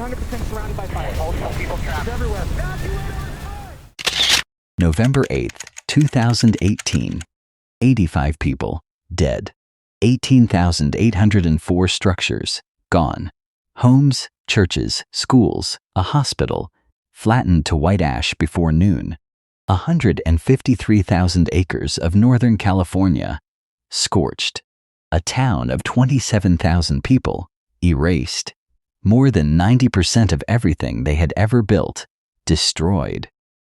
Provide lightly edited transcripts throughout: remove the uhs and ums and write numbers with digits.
100% surrounded by fire. Multiple people trapped. It's everywhere. November 8th, 2018. 85 people dead. 18,804 structures gone. Homes, churches, schools, a hospital flattened to white ash before noon. 153,000 acres of Northern California scorched. A town of 27,000 people erased. More than 90% of everything they had ever built destroyed.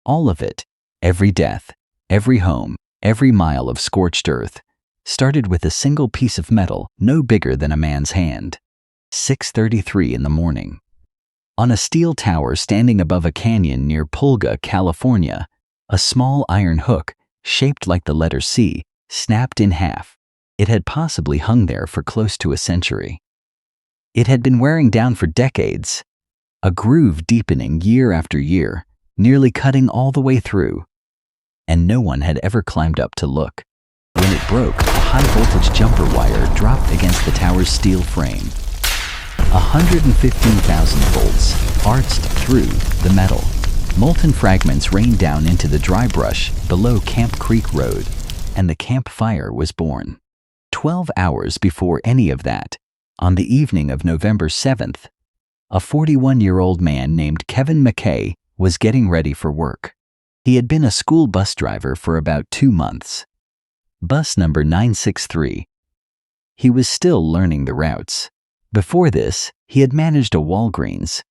All of it, every death, every home, every mile of scorched earth, started with a single piece of metal no bigger than a man's hand. 6:33 in the morning. On a steel tower standing above a canyon near Pulga, California, a small iron hook, shaped like the letter C, snapped in half. It had possibly hung there for close to a century. It had been wearing down for decades, a groove deepening year after year, nearly cutting all the way through. And no one had ever climbed up to look. When it broke, a high-voltage jumper wire dropped against the tower's steel frame. 115,000 volts arced through the metal. Molten fragments rained down into the dry brush below Camp Creek Road, and the campfire was born. 12 hours before any of that, on the evening of November 7th, a 41-year-old man named Kevin McKay was getting ready for work. He had been a school bus driver for about 2 months. Bus number 963. He was still learning the routes. Before this, he had managed a Walgreens.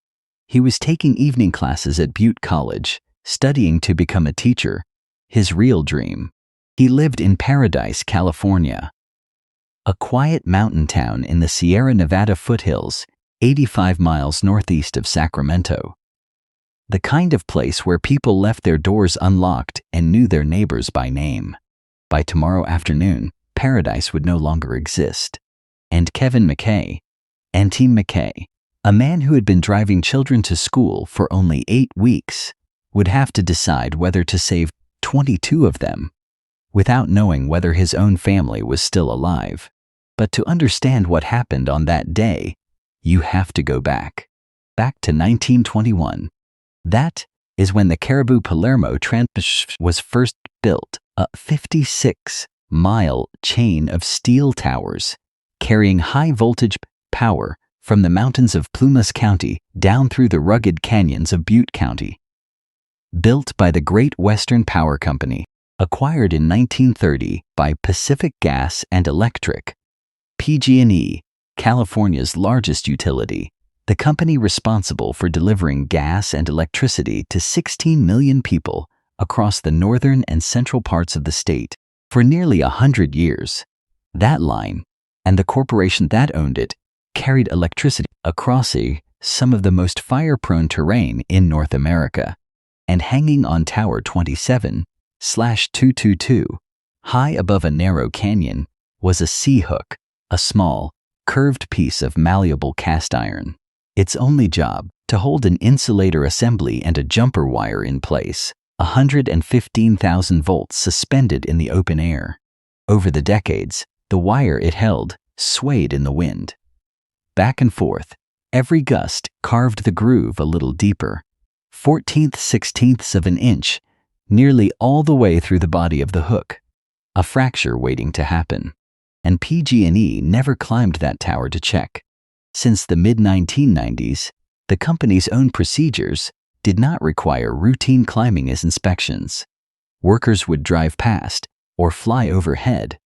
He was taking evening classes at Butte College, studying to become a teacher, his real dream. He lived in Paradise, California, a quiet mountain town in the Sierra Nevada foothills, 85 miles northeast of Sacramento. The kind of place where people left their doors unlocked and knew their neighbors by name. By tomorrow afternoon, Paradise would no longer exist. And Kevin McKay, Team McKay, a man who had been driving children to school for only 8 weeks, would have to decide whether to save 22 of them, without knowing whether his own family was still alive. But to understand what happened on that day, you have to go back to 1921. That is when the Caribou Palermo Transmission was first built, a 56-mile chain of steel towers carrying high-voltage power from the mountains of Plumas County down through the rugged canyons of Butte County. Built by the Great Western Power Company, acquired in 1930 by Pacific Gas and Electric, PG&E, California's largest utility, the company responsible for delivering gas and electricity to 16 million people across the northern and central parts of the state for nearly 100 years. That line, and the corporation that owned it, carried electricity across some of the most fire-prone terrain in North America. And hanging on Tower 27/222, high above a narrow canyon, was a C-hook, a small, curved piece of malleable cast iron. Its only job, to hold an insulator assembly and a jumper wire in place, 115,000 volts suspended in the open air. Over the decades, the wire it held swayed in the wind. Back and forth, every gust carved the groove a little deeper, 1/14 of an inch, nearly all the way through the body of the hook, a fracture waiting to happen. And PG&E never climbed that tower to check. Since the mid-1990s, the company's own procedures did not require routine climbing as inspections. Workers would drive past or fly overhead.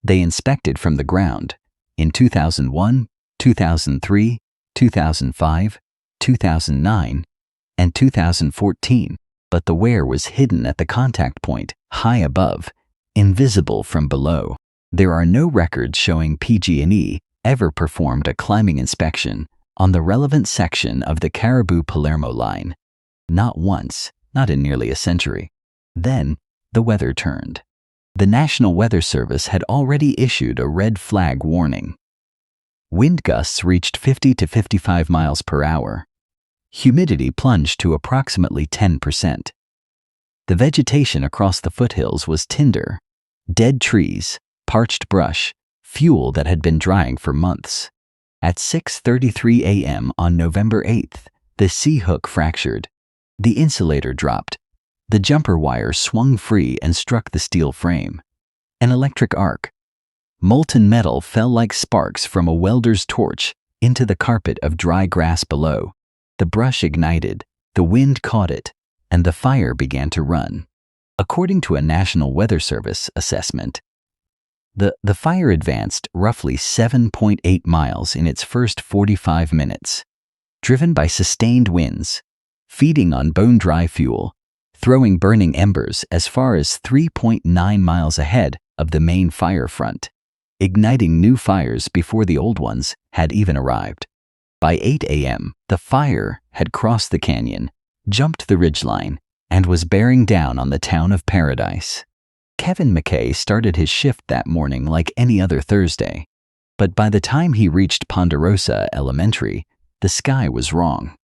They inspected from the ground in 2001, 2003, 2005, 2009, and 2014, but the wear was hidden at the contact point, high above, invisible from below. There are no records showing PG&E ever performed a climbing inspection on the relevant section of the Caribou Palermo line. Not once, not in nearly a century. Then, the weather turned. The National Weather Service had already issued a red flag warning. Wind gusts reached 50 to 55 miles per hour. Humidity plunged to approximately 10%. The vegetation across the foothills was tinder, dead trees, parched brush, fuel that had been drying for months. At 6:33 a.m. on November 8th, The C-hook fractured. The insulator dropped. The jumper wire swung free and struck the steel frame. An electric arc. Molten metal fell like sparks from a welder's torch into the carpet of dry grass below. The brush ignited, the wind caught it, and the fire began to run. According to a National Weather Service assessment, the fire advanced roughly 7.8 miles in its first 45 minutes, driven by sustained winds, feeding on bone-dry fuel, throwing burning embers as far as 3.9 miles ahead of the main fire front, igniting new fires before the old ones had even arrived. By 8 a.m., the fire had crossed the canyon, jumped the ridgeline, and was bearing down on the town of Paradise. Kevin McKay started his shift that morning like any other Thursday, but by the time he reached Ponderosa Elementary, the sky was wrong.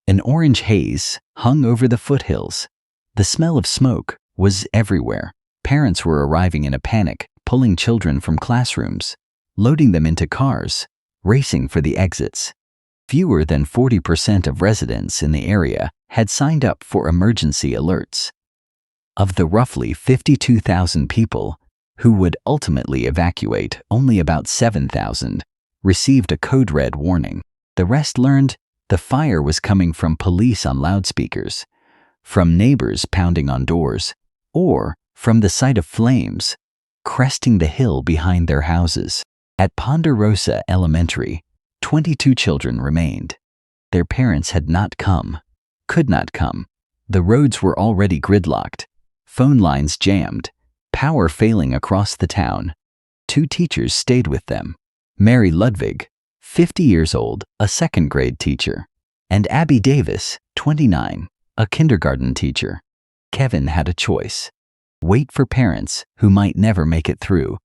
An orange haze hung over the foothills. The smell of smoke was everywhere. Parents were arriving in a panic, pulling children from classrooms, loading them into cars, racing for the exits. Fewer than 40% of residents in the area had signed up for emergency alerts. Of the roughly 52,000 people who would ultimately evacuate, only about 7,000 received a code red warning. The rest learned the fire was coming from police on loudspeakers, from neighbors pounding on doors, or from the sight of flames cresting the hill behind their houses. At Ponderosa Elementary, 22 children remained. Their parents had not come, could not come. The roads were already gridlocked, phone lines jammed, power failing across the town. 2 teachers stayed with them. Mary Ludwig, 50 years old, a second-grade teacher, and Abby Davis, 29, a kindergarten teacher. Kevin had a choice: wait for parents who might never make it through,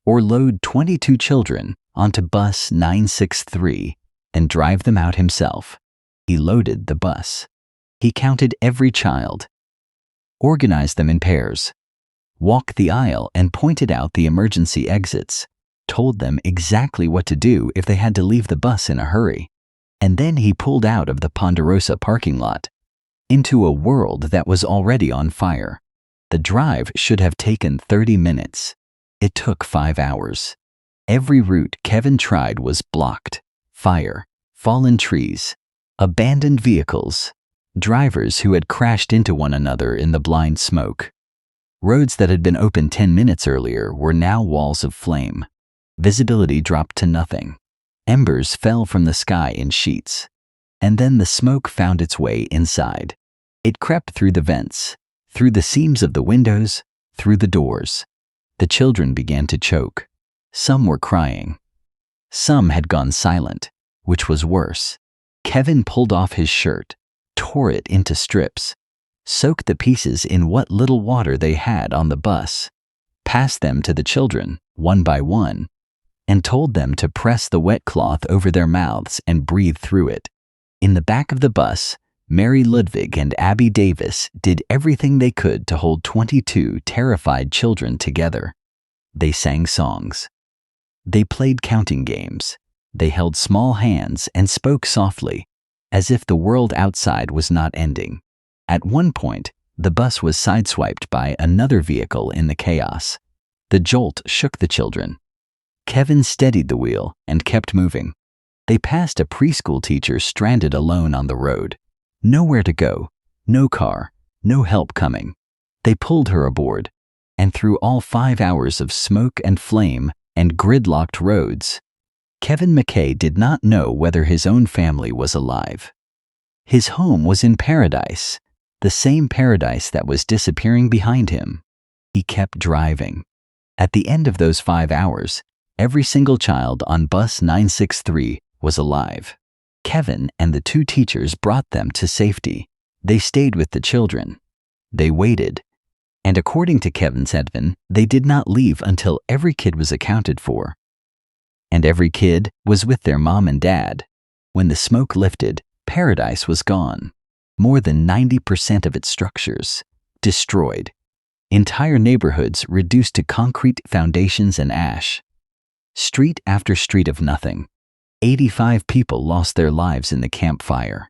or load 22 children onto bus 963 and drive them out himself. He loaded the bus. He counted every child, organized them in pairs, walked the aisle and pointed out the emergency exits, told them exactly what to do if they had to leave the bus in a hurry. And then he pulled out of the Ponderosa parking lot into a world that was already on fire. The drive should have taken 30 minutes. It took 5 hours. Every route Kevin tried was blocked. Fire, fallen trees, abandoned vehicles, drivers who had crashed into one another in the blind smoke. Roads that had been open 10 minutes earlier were now walls of flame. Visibility dropped to nothing. Embers fell from the sky in sheets. And then the smoke found its way inside. It crept through the vents, through the seams of the windows, through the doors. The children began to choke. Some were crying. Some had gone silent, which was worse. Kevin pulled off his shirt, tore it into strips, soaked the pieces in what little water they had on the bus, passed them to the children, one by one, and told them to press the wet cloth over their mouths and breathe through it. In the back of the bus, Mary Ludwig and Abby Davis did everything they could to hold 22 terrified children together. They sang songs. They played counting games. They held small hands and spoke softly, as if the world outside was not ending. At one point, the bus was sideswiped by another vehicle in the chaos. The jolt shook the children. Kevin steadied the wheel and kept moving. They passed a preschool teacher stranded alone on the road. Nowhere to go, no car, no help coming. They pulled her aboard, and through all 5 hours of smoke and flame and gridlocked roads, Kevin McKay did not know whether his own family was alive. His home was in Paradise, the same Paradise that was disappearing behind him. He kept driving. At the end of those 5 hours, every single child on bus 963 was alive. Kevin and the 2 teachers brought them to safety. They stayed with the children. They waited. And according to Kevin's admin, they did not leave until every kid was accounted for. And every kid was with their mom and dad. When the smoke lifted, Paradise was gone. More than 90% of its structures destroyed. Entire neighborhoods reduced to concrete foundations and ash. Street after street of nothing. 85 people lost their lives in the campfire.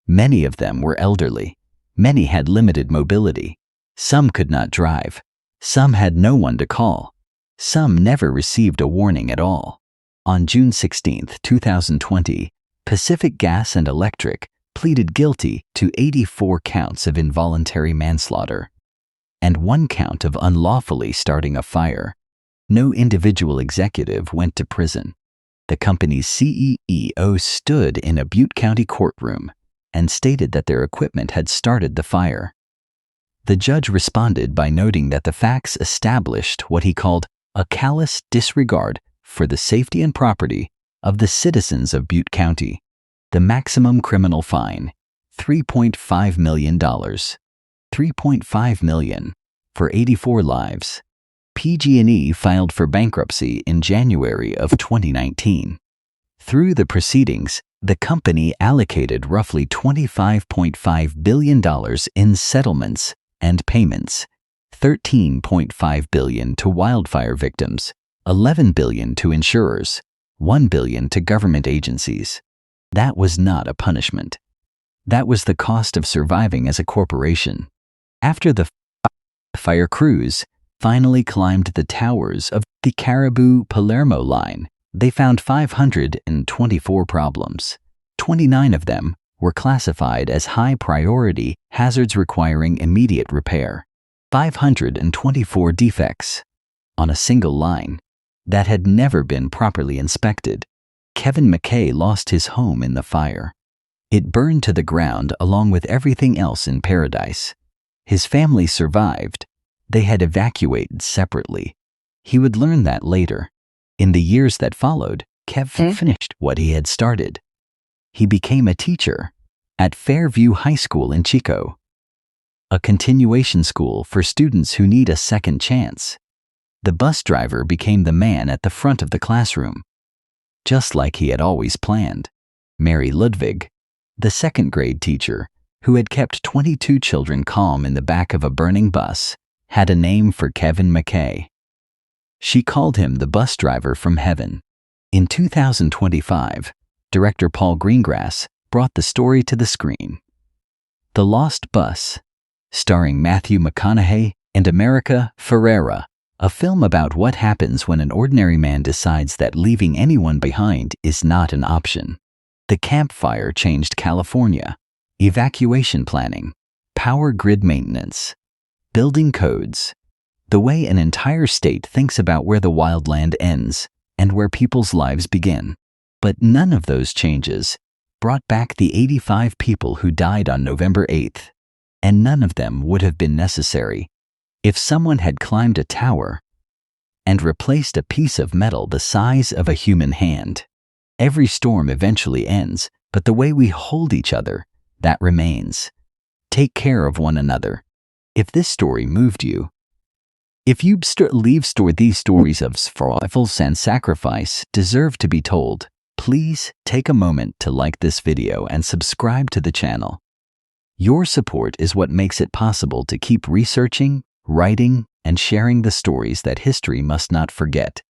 Many of them were elderly. Many had limited mobility. Some could not drive. Some had no one to call. Some never received a warning at all. On June 16, 2020, Pacific Gas and Electric pleaded guilty to 84 counts of involuntary manslaughter and 1 count of unlawfully starting a fire. No individual executive went to prison. The company's CEO stood in a Butte County courtroom and stated that their equipment had started the fire. The judge responded by noting that the facts established what he called a callous disregard for the safety and property of the citizens of Butte County. The maximum criminal fine, $3.5 million. $3.5 million for 84 lives. PG&E filed for bankruptcy in January of 2019. Through the proceedings, the company allocated roughly $25.5 billion in settlements and payments, $13.5 billion to wildfire victims, $11 billion to insurers, $1 billion to government agencies. That was not a punishment. That was the cost of surviving as a corporation. After the fire crews finally climbed the towers of the Caribou-Palermo line, they found 524 problems. 29 of them were classified as high-priority hazards requiring immediate repair. 524 defects on a single line that had never been properly inspected. Kevin McKay lost his home in the fire. It burned to the ground along with everything else in Paradise. His family survived. They had evacuated separately. He would learn that later. In the years that followed, Kev finished what he had started. He became a teacher at Fairview High School in Chico, a continuation school for students who need a second chance. The bus driver became the man at the front of the classroom, just like he had always planned. Mary Ludwig, the second-grade teacher, who had kept 22 children calm in the back of a burning bus, had a name for Kevin McKay. She called him the bus driver from heaven. In 2025, director Paul Greengrass brought the story to the screen. The Lost Bus, starring Matthew McConaughey and America Ferrera, a film about what happens when an ordinary man decides that leaving anyone behind is not an option. The campfire changed California. Evacuation planning, power grid maintenance, building codes, the way an entire state thinks about where the wildland ends and where people's lives begin. But none of those changes brought back the 85 people who died on November 8th, and none of them would have been necessary if someone had climbed a tower and replaced a piece of metal the size of a human hand. Every storm eventually ends, but the way we hold each other, that remains. Take care of one another. If this story moved you, if you these stories of survival and sacrifice deserve to be told, please take a moment to like this video and subscribe to the channel. Your support is what makes it possible to keep researching, writing, and sharing the stories that history must not forget.